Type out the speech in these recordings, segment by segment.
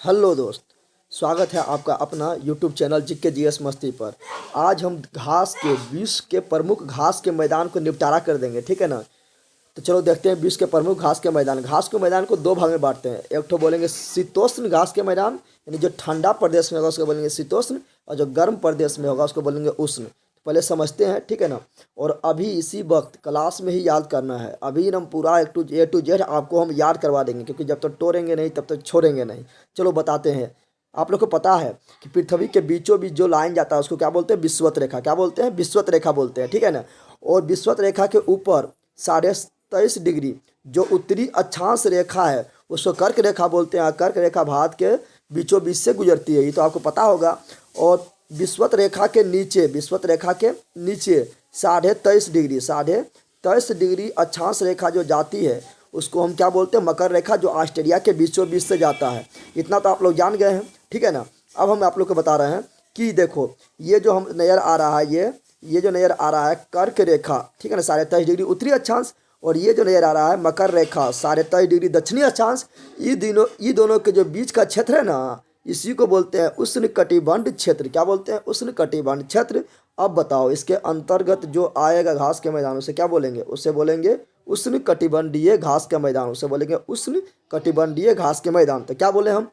Hello दोस्त। स्वागत है आपका अपना यूट्यूब चैनल जीके जीएस मस्ती पर। आज हम घास के विश्व के प्रमुख घास के मैदान को निपटारा कर देंगे, ठीक है ना। तो चलो देखते हैं विश्व के प्रमुख घास के मैदान को दो भाग में बांटते हैं। एक तो बोलेंगे शीतोष्ण घास के मैदान, यानी जो ठंडा प्रदेश में होगा उसको बोलेंगे शीतोष्ण, और जो गर्म प्रदेश में होगा उसको बोलेंगे उष्ण। तो पहले समझते हैं, ठीक है ना। और अभी इसी वक्त क्लास में ही याद करना है। अभी हम पूरा ए टू जेड आपको हम याद करवा देंगे, क्योंकि जब तक टोरेंगे नहीं तब तक छोड़ेंगे नहीं। चलो बताते हैं। आप लोग को पता है कि पृथ्वी के बीचों बीच जो लाइन जाता है उसको क्या बोलते हैं? विषुवत रेखा। क्या बोलते हैं? विषुवत रेखा बोलते हैं, ठीक है ना। और विषुवत रेखा के ऊपर 23.5 डिग्री जो उत्तरी अक्षांश रेखा है उसको कर्क रेखा बोलते हैं। कर्क रेखा भारत के बीचों बीच से गुजरती है, ये तो आपको पता होगा। और विषुवत रेखा के नीचे 23.5 डिग्री अक्षांश रेखा जो जाती है उसको हम क्या बोलते हैं? मकर रेखा, जो ऑस्ट्रेलिया के बीचों बीच से जाता है। इतना तो आप लोग जान गए हैं, ठीक है ना। अब हम आप लोग को बता रहे हैं कि देखो, ये जो हम नज़र आ रहा है, ये जो नज़र आ रहा है कर्क रेखा, ठीक है ना, 23.5 डिग्री उत्तरी अक्षांश। और ये जो नज़र आ रहा है मकर रेखा, 23.5 डिग्री दक्षिणी अक्षांश। ये दोनों के जो बीच का क्षेत्र है ना, इसी को बोलते हैं उष्ण कटिबंध क्षेत्र। क्या बोलते हैं? उष्ण कटिबंध क्षेत्र। अब बताओ, इसके अंतर्गत जो आएगा घास के मैदान उसे क्या बोलेंगे? उसे बोलेंगे उष्ण कटिबंधीय घास के मैदान। उसे बोलेंगे उष्ण कटिबंधीय घास के मैदान। तो क्या बोले हम?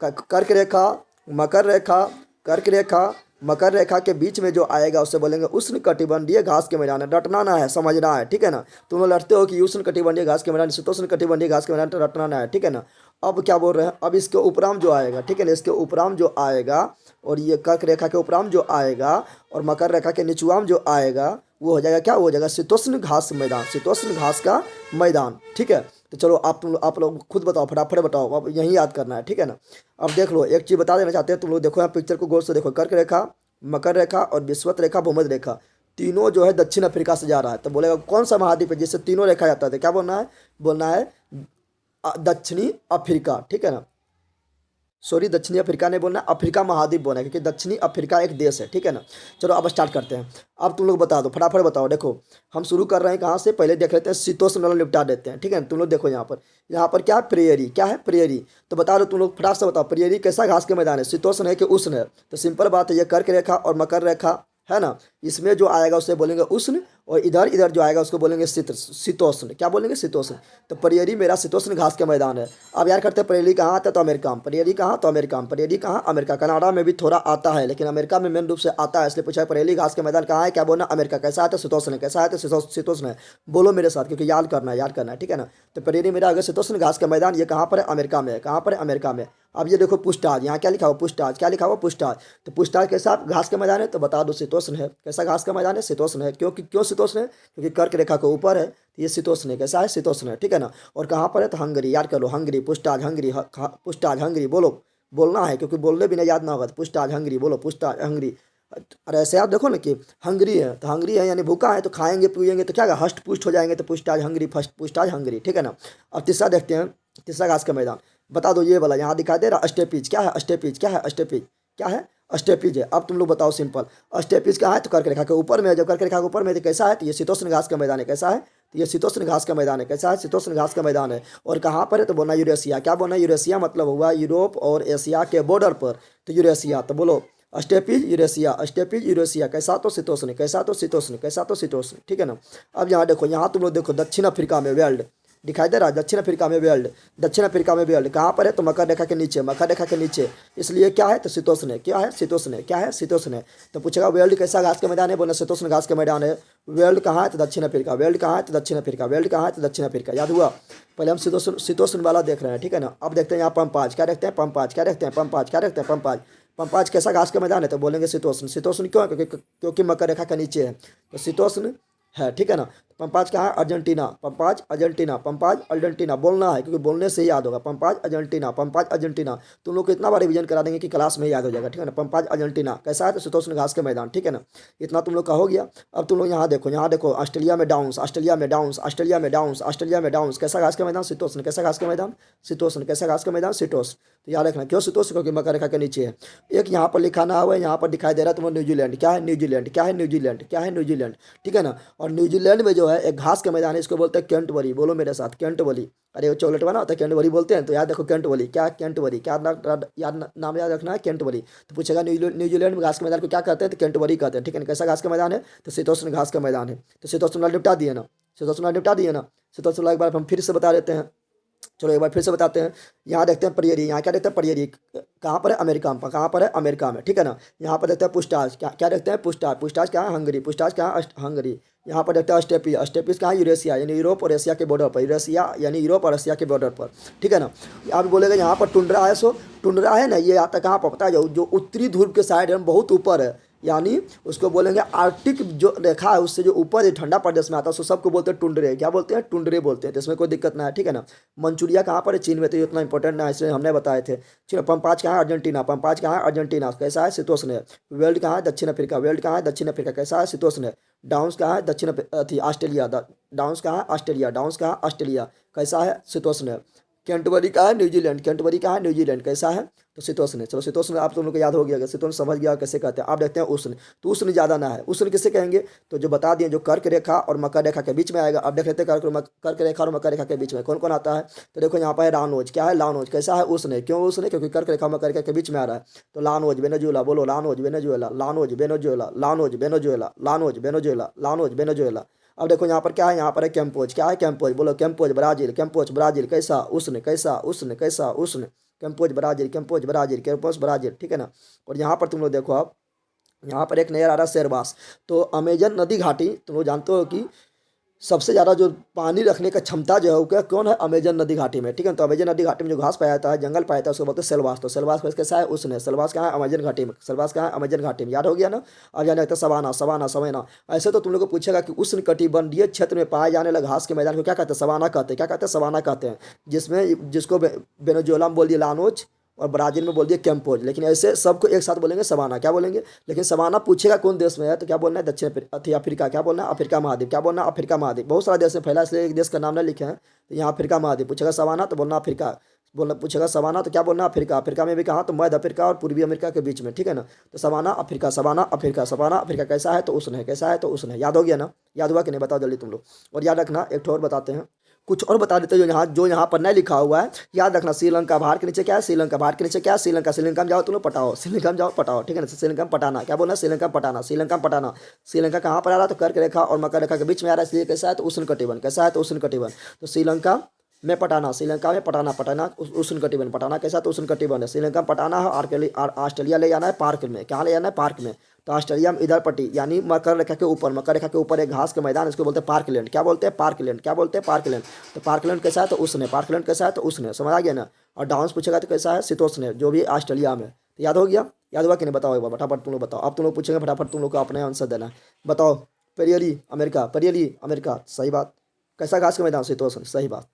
कर्क रेखा, मकर रेखा, कर्क रेखा, मकर रेखा के बीच में जो आएगा उसे बोलेंगे उष्ण कटिबंधीय घास के मैदान। रटना ना है, समझना है, ठीक है ना। तुम लोग लड़ते हो कि उष्ण कटिबंधीय घास के मैदान, शीतोष्ण कटिबंधीय घास के मैदान, तो रटना ना है, ठीक है ना। अब क्या बोल रहे हैं? अब इसके उपराम जो आएगा, ठीक है ना, इसके उपराम जो आएगा, और ये कर्क रेखा के उपराम जो आएगा और मकर रेखा के निचुआम जो आएगा, वो हो जाएगा क्या? वो हो जाएगा शीतोष्ण घास मैदान, शीतोष्ण घास का मैदान, ठीक है। तो चलो आप लोग खुद बताओ, फटाफट बताओ। अब यही याद करना है, ठीक है ना। अब देख लो, एक चीज़ बता देना चाहते हैं तुम लोग। देखो यहाँ पिक्चर को गौर से देखो। कर्क रेखा, मकर रेखा और विषुवत रेखा, भूमध्य रेखा, तीनों जो है दक्षिण अफ्रीका से जा रहा है। तो बोलेगा कौन सा महाद्वीप है जिससे तीनों रेखा जाता है? क्या बोलना है? बोलना है दक्षिणी अफ्रीका, ठीक है ना। सॉरी, दक्षिणी अफ्रीका नहीं बोलना, अफ्रीका महाद्वीप बोलना है, क्योंकि दक्षिणी अफ्रीका एक देश है, ठीक है ना। चलो अब स्टार्ट करते हैं। अब तुम लोग बता दो, फटाफट बताओ। देखो हम शुरू कर रहे हैं कहाँ से? पहले देख लेते हैं शीतोष्ण वाला निपटा देते हैं, ठीक है ना। तुम लोग देखो यहाँ पर क्या है? प्रेयरी। क्या है? प्रेयरी। तो बता दो तुम लोग, फटाफट से बताओ, प्रेयरी कैसा घास के मैदान है? शीतोष्ण है कि उष्ण है? तो सिंपल बात है, ये कर्क रेखा और मकर रेखा है ना, इसमें जो आएगा उसे बोलेंगे उष्ण, और इधर इधर जो आएगा उसको बोलेंगे शीतोष्ण। क्या बोलेंगे? शीतोष्ण। तो प्रेयरी मेरा शीतोष्ण घास का मैदान है। अब यार करते हैं, प्रेयरी कहाँ आता है? तो अमेरिका में। प्रेयरी कहाँ? तो अमेरिका में। प्रेयरी कहाँ? अमेरिका। कनाडा में भी थोड़ा आता है, लेकिन अमेरिका में मेन रूप से आता है, इसलिए पूछा है प्रेयरी घास के मैदान कहाँ है? क्या बोलना? अमेरिका। कैसा है? तो शीतोष्ण है। कैसा है? तो शीतोष्ण है। बोलो मेरे साथ, क्योंकि याद करना है, याद करना है, ठीक है ना। तो प्रेयरी मेरा अगर शीतोष्ण घास का मैदान, ये कहाँ पर है? अमेरिका में है। कहाँ पर है? अमेरिका में। अब ये देखो पुष्टाज, यहाँ क्या लिखा हुआ? पुष्टाज। क्या लिखा हुआ? पुष्टाज। तो पुष्टाज कैसा घास का मैदान है? तो बता दो शीतोष्ण है। कैसा घास का मैदान है? शीतोष्ण है। क्यों शीतोष्ण है? क्योंकि कर्क रेखा के ऊपर है, तो ये शीतोष्ण है। कैसा है? शीतोष्ण है, ठीक है ना। और कहाँ पर है? तो हंगरी। याद कर लो, हंगरी, पुष्टाज, हंगरी, पुष्टाज, हंगरी। बोलो, बोलना है, क्योंकि बोलने बिना याद ना होगा। तो पुष्टाज, हंगरी, बोलो, पुष्टाज, हंगरी। और ऐसे आप देखो ना कि हंगरी है, तो हंगरी है यानी भूखा है, तो खाएंगे पिएंगे तो क्या हष्ट पुष्ट हो जाएंगे। तो पुष्टाज, हंगरी, फर्स्ट पुष्टाज, हंगरी, ठीक है ना। अब तीसरा देखते हैं, तीसरा घास का मैदान। बता दो, ये वाला यहाँ दिखाई दे रहा अस्टेपीज। क्या है? अस्टेपीज। क्या है? अस्टेपीज। क्या है? अस्टेपीज है। अब तुम लोग बताओ सिंपल, अस्टेपीज क्या है? तो कर्क रेखा के ऊपर में है। जब कर्क रेखा के ऊपर में है तो कैसा है? तो ये शीतोष्ण घास का मैदान है। कैसा है? तो ये शीतोष्ण घास का मैदान है। कैसा है? शीतोष्ण घास का मैदान है। और कहाँ पर है? तो बोलना यूरेशिया। क्या बोलना? यूरेशिया मतलब हुआ यूरोप और एशिया के बॉर्डर पर, तो यूरेशिया। तो बोलो अस्टेपीज यूरेशिया, अस्टेपीज यूरेशिया। कैसा? तो शीतोष्ण। कैसा? तो शीतोष्ण। कैसा? तो शीतोष्ण, ठीक है ना। अब यहाँ देखो, यहाँ तुम लोग देखो दक्षिण अफ्रीका में वेल्ड दिखाई दे रहा है। दक्षिण अफ्रीका में वेल्ड, दक्षिण अफ्रीका में वेल्ड कहाँ पर है? तो मकर रेखा के नीचे, मकर रेखा के नीचे, इसलिए क्या है? तो शीतोष्ण है। क्या है? शीतोष्ण है। क्या है? शीतोष्ण है। तो पूछेगा वेल्ड कैसा घास का मैदान है? बोला शीतोष्ण घास का मैदान है। वेल्ड कहाँ है? तो दक्षिण अफ्रीका। वेल्ड कहाँ है? तो दक्षिण अफ्रीका। वेल्ड कहाँ है? तो दक्षिण अफ्रीका। याद हुआ? पहले हम शीतोष्ण वाला देख रहे हैं, ठीक है ना। अब देखते हैं यहाँ पंपाज। क्या देखते हैं? पंपाज। क्या देखते हैं? पंपाज। क्या देखते हैं? पंपाज। पंपाज कैसा घास का मैदान है? तो बोलेंगे शीतोष्ण। शीतोष्ण क्यों है? क्योंकि मकर रेखा के नीचे है, तो शीतोष्ण है, ठीक है ना। पंपाज कहाँ है? अर्जेंटीना। पंपाज अर्जेंटीना, पंपाज अर्जेंटीना बोलना है, क्योंकि बोलने से ही याद होगा। पंपाज अर्जेंटीना, पंपाज अर्जेंटीना। तुम लोग को इतना बार रिवीजन करा देंगे कि क्लास में ही याद हो जाएगा, ठीक है ना। पंपाज अर्जेंटीना कैसा है? तो शीतोष्ण घास के मैदान, ठीक है ना। इतना तुम लोग का हो गया। अब तुम लोग यहाँ देखो, यहाँ देखो ऑस्ट्रेलिया में डाउन्स, ऑस्ट्रेलिया में डाउन्स, ऑस्ट्रेलिया में डाउन्स, ऑस्ट्रेलिया में डाउन्स। कैसा घास का मैदान? शीतोष्ण। कैसा घास का मैदान? शीतोष्ण। कैसा घास का मैदान? शीतोष्ण। तो याद रखना, क्यों शीतोष्ण? क्योंकि मकर रेखा के नीचे है। एक यहाँ पर लिखा ना हुआ है, यहाँ पर दिखाई दे रहा है तुम्हें न्यूजीलैंड। क्या है? न्यूजीलैंड। क्या है? न्यूजीलैंड। क्या है? न्यूजीलैंड, ठीक है ना। और न्यूजीलैंड में जो है एक घास का मैदान है, इसको बोलते हैं कैंट वैली। बोलो मेरे साथ, कैंट वैली। अरे वो चॉकलेट बना होता है कैंट वैली बोलते हैं, तो याद रखो कैंट वैली। क्या कैंट वैली, क्या नाम याद रखना है, कैंट वैली। तो पूछेगा न्यूजीलैंड में घास के मैदान को क्या कहते हैं, तो कैंट वैली कहते हैं, ठीक है ना। कैसा घास का मैदान है, तो शीतोष्ण घास का मैदान है। तो शीतोष्ण वाला निपटा दिए ना, शीतोष्ण वाला निपटा दिए ना। शीतोष्ण वाला एक बार हम फिर से बता देते हैं। चलो एक बार फिर से बताते हैं। यहाँ देखते हैं परियरी, यहाँ क्या देखते हैं परियरी, कहाँ पर है, अमेरिका में। कहाँ पर है, अमेरिका में, ठीक है ना। यहाँ पर देखते हैं पुस्टाज, क्या क्या देखते हैं, पुस्टाज। पुस्टाज कहाँ है, हंगरी। पुस्टाज कहाँ है, हंगरी। यहाँ पर देखते हैं अस्टेपी। अस्टेपीज कहाँ है, यूरेशिया, यानी यूरोप और एशिया के बॉर्डर पर। यूरेशिया यानी यूरोप और एशिया के बॉर्डर पर, ठीक है ना। आप बोलेगा यहाँ पर टुंड्रा है, सो टुंड्रा है ना, ये आता कहाँ पर पता है, जो उत्तरी ध्रुव के साइड है, बहुत ऊपर है, यानी उसको बोलेंगे आर्कटिक जो रेखा है उससे जो ऊपर है ठंडा प्रदेश में आता है, उसको सबको बोलते हैं टुंड्रे। क्या बोलते हैं, टुंड्रे बोलते हैं। तो इसमें कोई दिक्कत ना है, ठीक है ना। मंचूरिया कहाँ पर है, चीन में। तो ये उतना इंपॉर्टेंट ना है, इसलिए हमने बताए थे। चलो पंपाज कहाँ है, अर्जेंटीना। पंपाज कहाँ है, अर्जेंटीना। कैसा है, शीतोष्ण है। वेल्ड कहाँ है, दक्षिण अफ्रीका। वेल्ड कहाँ है, दक्षिण अफ्रीका। कैसा है, शीतोष्ण है। डाउन्स कहाँ है, दक्षिण ऑस्ट्रेलिया। डाउन्स कहाँ है, ऑस्ट्रेलिया। डाउन्स कहाँ है, ऑस्ट्रेलिया। कैसा है, शीतोष्ण है। कैंटबरी कहाँ है, न्यूजीलैंड। कैंटबरी कहाँ है, न्यूजीलैंड। कैसा है, तो शीतोष्ण है। चलो शीतोष्ण आप तुम लोग को याद हो गया, शीतोष्ण समझ गया कैसे कहते हैं। आप देखते हैं उष्ण। तो उष्ण ज़्यादा ना है, उष्ण किसे कहेंगे, तो जो बता दिए, जो कर्क रेखा और मकर रेखा के बीच में आएगा। अब देख लेते हैं कर्क रेखा और मकर रेखा के बीच में कौन कौन आता है। तो देखो यहाँ पर है लानोज। क्या है, लानोज। कैसा है, उष्ण है। क्यों उष्ण है, क्योंकि कर्क रेखा मकर रेखा के बीच में आ रहा है। तो लानोज वेनेजुएला। बोलो llanos Venezuela, Llanos Venezuela, Llanos Venezuela, Llanos Venezuela, Llanos Venezuela. अब देखो यहाँ पर क्या है, यहाँ पर है कैंपोज। क्या है, कैंपोज। बोलो कैंपोज ब्राजील। कैंपोज ब्राजील। कैसा, उष्ण। कैसा, उष्ण। कैसा, उष्ण। कैंपोज ब्राजील, कैंपोज ब्राजील, कैंपोज ब्राजील, ठीक है ना। और यहाँ पर तुम लोग देखो, अब यहाँ पर एक नया आ रहा है शेरबास। तो अमेजन नदी घाटी तुम लोग जानते हो कि सबसे ज़्यादा जो पानी रखने का क्षमता जो है वो क्या कौन है, अमेजन नदी घाटी में, ठीक है। तो अमेजन नदी घाटी में जो घास पाया जाता है, जंगल पाया जाता है, उसको बोलते हैं सेलवास। तो सेलवास कैसा है, उसने। सेलवास कहाँ है, अमेजन घाटी में। सेलवास कहाँ है, अमेजन घाटी में। याद हो गया ना। अब जाने लगता है सवाना। सवाना, सवेना। ऐसे तो तुम लोग को पूछेगा कि उष्ण कटिबंधीय क्षेत्र में पाए जाने वाले घास के मैदान को क्या कहते हैं, सवाना कहते हैं। क्या कहते हैं, सवाना कहते हैं। जिसमें जिसको वेनेजुएला में बोल दिया लानोज और ब्राजील में बोल दिया कैंपोज। लेकिन ऐसे सबको एक साथ बोलेंगे सवाना। क्या बोलेंगे, लेकिन सवाना पूछेगा कौन देश में है, तो क्या बोलना है, दक्षिण अफ्रीका। क्या बोलना है, अफ्रीका महाद्वीप। क्या बोलना है, अफ्रीका महाद्वीप। बहुत सारा देश में फैला, इसलिए एक देश का नाम नहीं लिखे हैं। तो यहाँ अफ्रीका महाद्वीप। पूछेगा सवाना तो बोलना अफ्रीका। बोलना पूछेगा सवाना तो क्या बोलना, अफ्रीका। अफ्रीका में भी कहाँ, तो मध्य अफ्रीका और पूर्वी अमेरिका के बीच में, ठीक है ना। तो savanna Africa, savanna Africa, savanna Africa. कैसा है, तो उष्ण है। कैसा है, तो उष्ण है। याद हो गया ना, याद हुआ कि नहीं, बताओ जल्दी तुम लोग। और याद रखना, एक और बताते हैं, कुछ और बता देते हैं जो यहाँ पर नहीं लिखा हुआ है। याद रखना, श्रीलंका बाहर के नीचे क्या है, श्रीलंका बाहर के नीचे क्या है, श्रीलंका। श्रीलंका में जाओ तुम लोग पटाओ, श्रीलंका में जाओ पटाओ, ठीक है ना। श्रीलंका में पटाना। क्या बोलना, श्रीलंका में पटाना। श्रीलंका में पटाना। श्रीलंका कहाँ पर आ रहा है, तो कर्क रेखा और मकर रेखा के बीच में आ रहा है, इसलिए कैसा है, तो उष्ण कटिबंध। कैसा है, तो उष्ण कटिबंध। तो श्रीलंका में पटाना। श्रीलंका में पटाना। पटाना उष्ण कटिबंध। पटाना कैसा, तो उष्ण कटिबंध है। श्रीलंका में पटाना है और ऑस्ट्रेलिया ले जाना है पार्क में। कहाँ ले जाना है, पार्क में। तो ऑस्ट्रेलिया में इधर पट्टी यानी मकर रेखा के ऊपर, मकर रेखा के ऊपर एक घास के मैदान, इसको बोलते हैं पार्कलैंड। क्या बोलते हैं, पार्कलैंड। क्या बोलते हैं, पार्कलैंड। तो पार्कलैंड कैसा है, तो उष्ण है। पार्कलैंड कैसा है, तो उष्ण है। समझ आ गया ना। और डाउन्स पूछेगा तो कैसा है, शीतोष्ण है, जो भी ऑस्ट्रेलिया में। तो याद हो गया, याद हुआ कि नहीं, बताओ एक बार फटाफट तुम लोग बताओ। अब तुम लोग पूछेंगे फटाफट, तुम लोग को अपने आंसर देना है। बताओ, पेरियली अमेरिका। पेरियली अमेरिका, सही बात। कैसा घास का मैदान, शीतोष्ण, सही बात।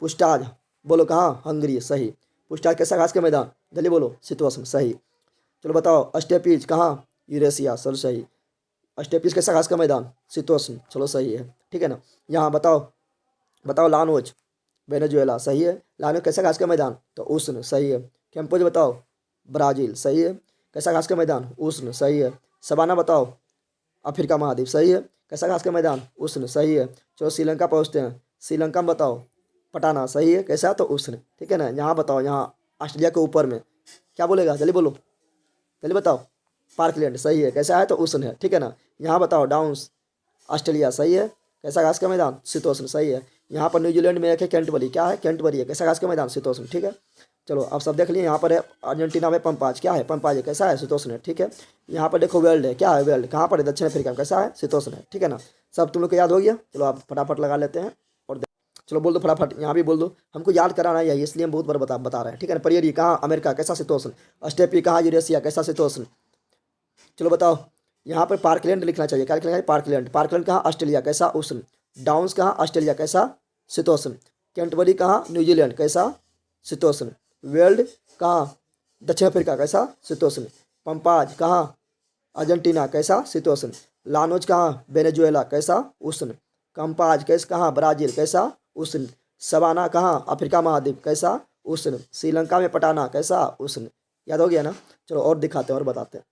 पुस्टाज, बोलो कहाँ, हंगरी, सही। पुस्टाज कैसा घास का मैदान, जल्दी बोलो, शीतोष्ण, सही। चलो बताओ, स्टेपीज कहाँ, यूरेशिया, चलो सही। स्टेपीज कैसा घास का मैदान, शीतोष्ण, चलो सही है, ठीक है ना। यहाँ बताओ, बताओ लानोज वेनेजुएला, सही है। लानोज कैसा घास का मैदान, तो उष्ण, सही है। कैंपोज बताओ, ब्राज़ील, सही है। कैसा घास का मैदान, उष्ण, सही है। सवाना बताओ, अफ्रीका महाद्वीप, सही है। कैसा घास का मैदान, उष्ण, सही है। चलो श्रीलंका पहुँचते हैं। श्रीलंका में बताओ, पटाना, सही है। कैसा, तो उष्ण, ठीक है ना। यहाँ बताओ, यहाँ ऑस्ट्रेलिया के ऊपर में क्या बोलेगा, जल्दी बोलो, जल्दी बताओ। पार्कलैंड, सही है। कैसा है, तो उष्ण है, ठीक है ना। यहाँ बताओ, डाउन्स ऑस्ट्रेलिया, सही है। कैसा घास का मैदान, शीतोष्ण, सही है। यहाँ पर न्यूजीलैंड में एक है कैंटबरी। क्या है, कैंटबरी है। कैसा घास का मैदान, शीतोष्ण, ठीक है। चलो अब सब देख लिए। यहाँ पर है अर्जेंटीना में पंपाज। क्या है, पंपाज है। कैसा है, शीतोष्ण है, ठीक है। यहाँ पर देखो वेल्ड है। क्या है, वेल्ड कहाँ पर है, दक्षिण अफ्रीका में। कैसा है, शीतोष्ण है, ठीक है ना। सब तुम लोग को याद हो गया। चलो आप फटाफट लगा लेते हैं और चलो बोल दो फटाफट, यहाँ भी बोल दो। हमको याद कराना है इसलिए हम बहुत बार बता रहे हैं, ठीक है ना। परियरी कहाँ, अमेरिका। कैसा, शीतोष्ण। स्टेपी कहाँ, यूरेशिया। कैसा, शीतोष्ण। चलो बताओ, यहाँ पर पार्कलैंड लिखना चाहिए। क्या लिखना चाहिए, पार्कलैंड। पार्कलैंड कहाँ, ऑस्ट्रेलिया। कैसा, उष्ण। डाउन्स कहाँ, ऑस्ट्रेलिया। कैसा, शीतोष्ण। कैंटबरी कहाँ, न्यूजीलैंड। कैसा, शीतोष्ण। वेल्ड कहाँ, दक्षिण अफ्रीका। कैसा, शीतोष्ण। पंपाज कहाँ, अर्जेंटीना। कैसा, शीतोष्ण। लानोज कहाँ, वेनेजुएला। कैसा, उष्ण। कंपाज कैसे कहाँ, ब्राज़ील। कैसा, उष्ण। सवाना कहाँ, अफ्रीका महाद्वीप। कैसा, उष्ण। श्रीलंका में पटाना। कैसा, उष्ण। याद हो गया ना। चलो और दिखाते हैं और बताते हैं।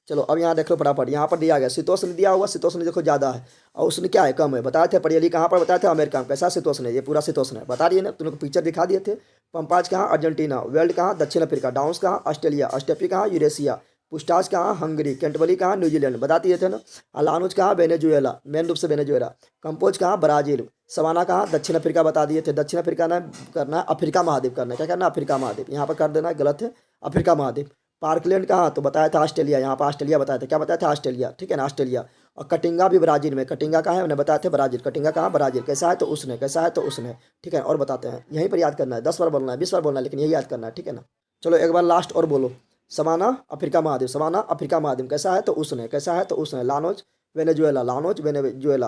चलो अब यहाँ देख लो फटाफट, यहाँ पर दिया गया शीतोष्ण दिया हुआ, शीतोष्ण देखो ज़्यादा है और उष्ण क्या है, कम है। बताए थे परेली कहाँ पर बताए थे, अमेरिका में। कैसा शीतोष्ण है, ये पूरा शीतोष्ण है, बता दिए ना, तुमने पिक्चर दिखा दिए थे। पंपाज कहाँ, अर्जेंटीना। वेल्ड कहाँ, दक्षिण अफ्रीका। डाउन्स कहाँ, ऑस्ट्रेलिया। स्टेपी कहाँ, यूरेशिया। पुस्टाज कहाँ, हंगरी। कैंटबरी कहाँ, न्यूजीलैंड, बता दिए थे ना। अलानुज कहाँ, वेनेजुएला, मेन रूप से वेनेजुएला। कंपोज कहाँ, ब्राजील। सवाना कहाँ, दक्षिण अफ्रीका, बता दिए थे। दक्षिण अफ्रीका ना करना है, अफ्रीका महाद्वीप करना है। क्या करना है, अफ्रीका महाद्वीप, यहाँ पर कर देना है, गलत है, अफ्रीका महाद्वीप। पार्कलैंड कहाँ, तो बताया था ऑस्ट्रेलिया, यहाँ पर ऑस्ट्रेलिया बताया था, क्या बताया था, ऑस्ट्रेलिया, ठीक है ना, ऑस्ट्रेलिया। और कटिंगा भी ब्राजील में, कटिंगा कहाँ है, मैंने बताया था ब्राजील। कटिंगा कहाँ, ब्राजील। कैसा है तो उसने, कैसा है तो उसने, ठीक है। और बताते हैं, यहीं पर याद करना है, 10 बार बोलना है, 20 बार बोलना है, लेकिन यही याद करना है, ठीक है ना। चलो एक बार लास्ट और बोलो। सवाना अफ्रीका महाद्वीप, सवाना अफ्रीका महाद्वीप। कैसा है तो उसने, कैसा है तो उसने। Llanos Venezuela, Llanos Venezuela.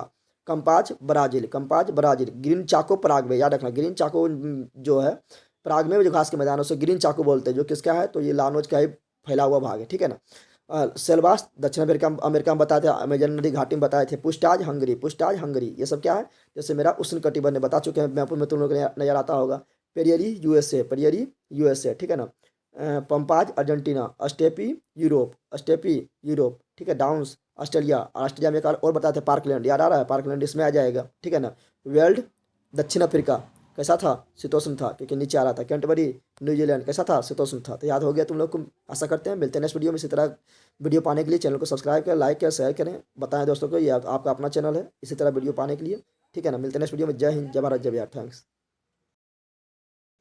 Campos Brazil, Campos Brazil. Gran Chaco पराग में, याद रखना, ग्रीन चाको जो है पराग में जो घास के मैदान है उसे ग्रीन चाको बोलते हैं, जो किसका है तो ये लानोज का ही फैला हुआ भाग है, ठीक है ना। सेल्वास दक्षिण अमेरिका, अमेरिका में बताए थे, अमेजन नदी घाटी में बताए थे। पुस्टाज हंगरी, पुस्टाज हंगरी, ये सब क्या है, जैसे मेरा उष्ण कटिबंध बता चुके हैं, मैपुर में तुम लोग को नजर आता होगा। पेरियरी यूएसए, पेरियरी यूएसए, ठीक है ना। Pampas Argentina. Steppe Europe, steppe Europe, ठीक है। डाउन्स ऑस्ट्रेलिया, ऑस्ट्रेलिया में एक और बताए थे, पार्कलैंड, याद आ रहा है, पार्कलैंड इसमें आ जाएगा, ठीक है ना। वेल्ड दक्षिण अफ्रीका, कैसा था, शीतोष्ण था, क्योंकि नीचे आ रहा था। कैंटबरी न्यूजीलैंड, कैसा था, शीतोष्ण था। तो याद हो गया तुम लोग को, आशा करते हैं। मिलते हैं नेक्स्ट वीडियो में इसी तरह वीडियो पाने के लिए चैनल को सब्सक्राइब करें, लाइक करें, शेयर करें, बताएं दोस्तों को, ये आपका अपना चैनल है, इसी तरह वीडियो पाने के लिए, ठीक है ना। मिलते हैं नेक्स्ट वीडियो में। जय हिंद, जय भारत, जय बिहार, थैंक्स।